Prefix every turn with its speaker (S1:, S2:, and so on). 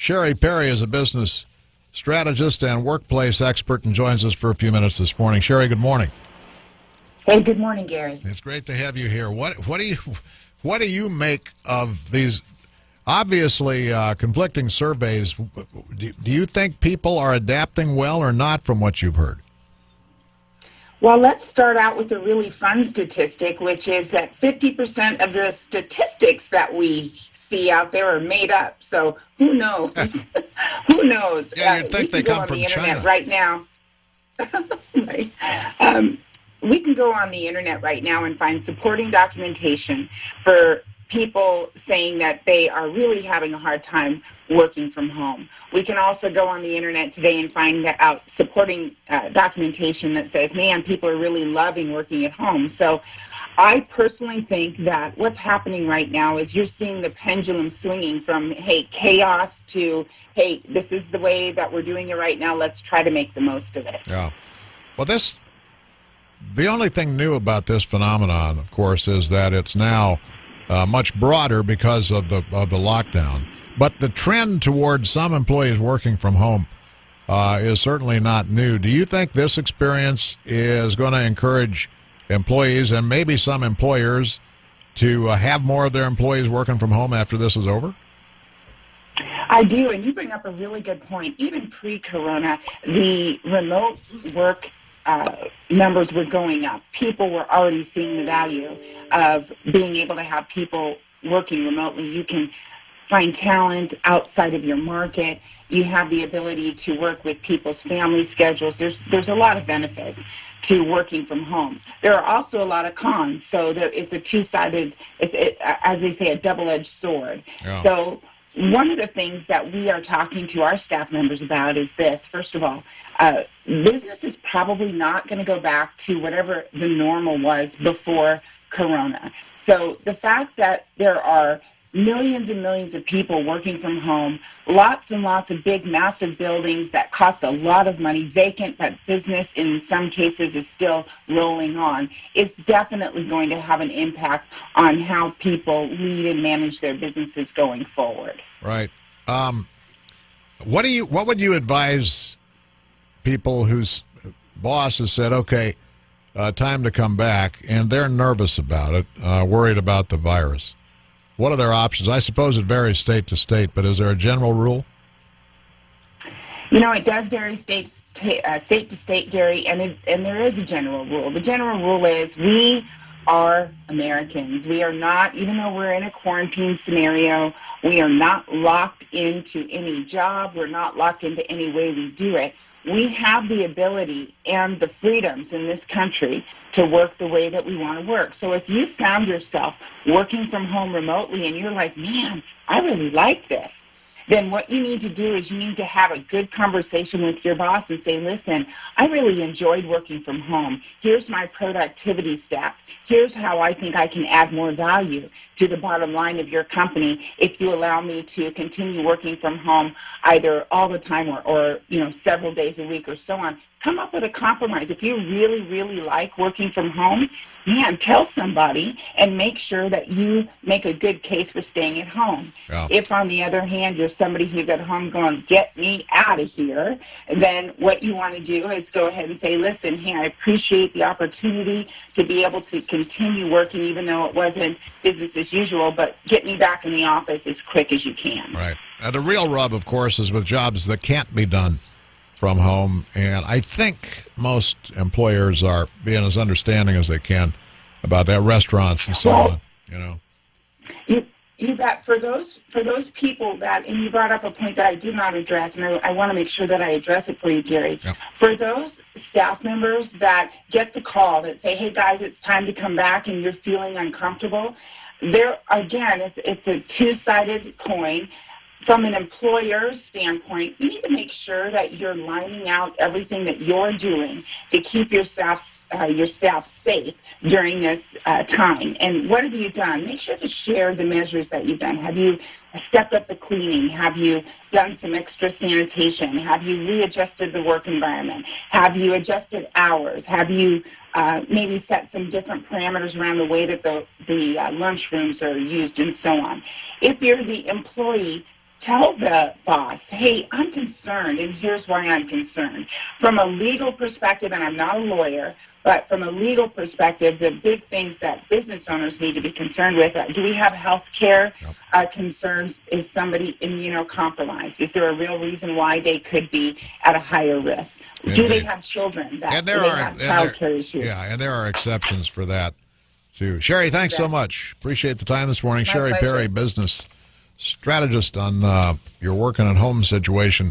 S1: Cheri Perry is a business strategist and workplace expert and joins us for a few minutes this morning. Cheri, good morning.
S2: Hey, good morning, Gary.
S1: It's great to have you here. What do you make of these obviously conflicting surveys? Do you think people are adapting well or not from what you've heard?
S2: Well, let's start out with a really fun statistic, which is that 50% of the statistics that we see out there are made up. So who knows? Who knows?
S1: Yeah, you'd think they come from China
S2: right now. Right. We can go on the internet right now and find supporting documentation for people saying that they are really having a hard time working from home. We can also go on the internet today and find out supporting documentation that says, man, people are really loving working at home. So I personally think that what's happening right now is you're seeing the pendulum swinging from, hey, chaos to, hey, this is the way that we're doing it right now. Let's try to make the most of it.
S1: Yeah. Well, the only thing new about this phenomenon, of course, is that it's now much broader because of the lockdown. But the trend towards some employees working from home is certainly not new. Do you think this experience is going to encourage employees and maybe some employers to have more of their employees working from home after this is over?
S2: I do, and you bring up a really good point. Even pre-corona, the remote work numbers were going up. People were already seeing the value of being able to have people working remotely. You can find talent outside of your market. You have the ability to work with people's family schedules. There's a lot of benefits to working from home. There are also a lot of cons. So it's a two-sided, as they say, a double-edged sword. Yeah. So one of the things that we are talking to our staff members about is this. First of all, business is probably not going to go back to whatever the normal was before Corona. So the fact that there are millions and millions of people working from home, lots and lots of big, massive buildings that cost a lot of money, vacant, but business in some cases is still rolling on, is definitely going to have an impact on how people lead and manage their businesses going forward.
S1: Right. What would you advise people whose boss has said, okay, time to come back, and they're nervous about it, worried about the virus? What are their options? I suppose it varies state to state, but is there a general rule?
S2: You know, it does vary state to state, Gary, and there is a general rule. The general rule is we are Americans. We are not, even though we're in a quarantine scenario, we are not locked into any job. We're not locked into any way we do it. We have the ability and the freedoms in this country to work the way that we want to work. So if you found yourself working from home remotely and you're like, man, I really like this, then what you need to do is you need to have a good conversation with your boss and say, listen, I really enjoyed working from home. Here's my productivity stats. Here's how I think I can add more value to the bottom line of your company if you allow me to continue working from home either all the time or several days a week or so on. Come up with a compromise. If you really, really like working from home, man, tell somebody and make sure that you make a good case for staying at home. Yeah. If, on the other hand, you're somebody who's at home going, get me out of here, then what you want to do is go ahead and say, listen, hey, I appreciate the opportunity to be able to continue working even though it wasn't business as usual, but get me back in the office as quick as you can.
S1: Right. The real rub, of course, is with jobs that can't be done from home, and I think most employers are being as understanding as they can about that, restaurants and so on.
S2: You bet. For those people that, and you brought up a point that I did not address, and I want to make sure that I address it for you, Gary. Yep. For those staff members that get the call that say, hey guys, it's time to come back, and you're feeling uncomfortable, there again, it's a two-sided coin. From an employer's standpoint, you need to make sure that you're lining out everything that you're doing to keep your staff safe during this time. And what have you done? Make sure to share the measures that you've done. Have you stepped up the cleaning? Have you done some extra sanitation? Have you readjusted the work environment? Have you adjusted hours? Have you maybe set some different parameters around the way that the lunchrooms are used and so on? If you're the employee, tell the boss, hey, I'm concerned, and here's why I'm concerned. From a legal perspective, and I'm not a lawyer, but from a legal perspective, the big things that business owners need to be concerned with, do we have health care concerns? Is somebody immunocompromised? Is there a real reason why they could be at a higher risk? Do they have children that have child care issues?
S1: Yeah, and there are exceptions for that, too. Cheri, thanks so much. Appreciate the time this morning.
S2: My
S1: Cheri
S2: pleasure.
S1: Perry, business strategist on your working at home situation.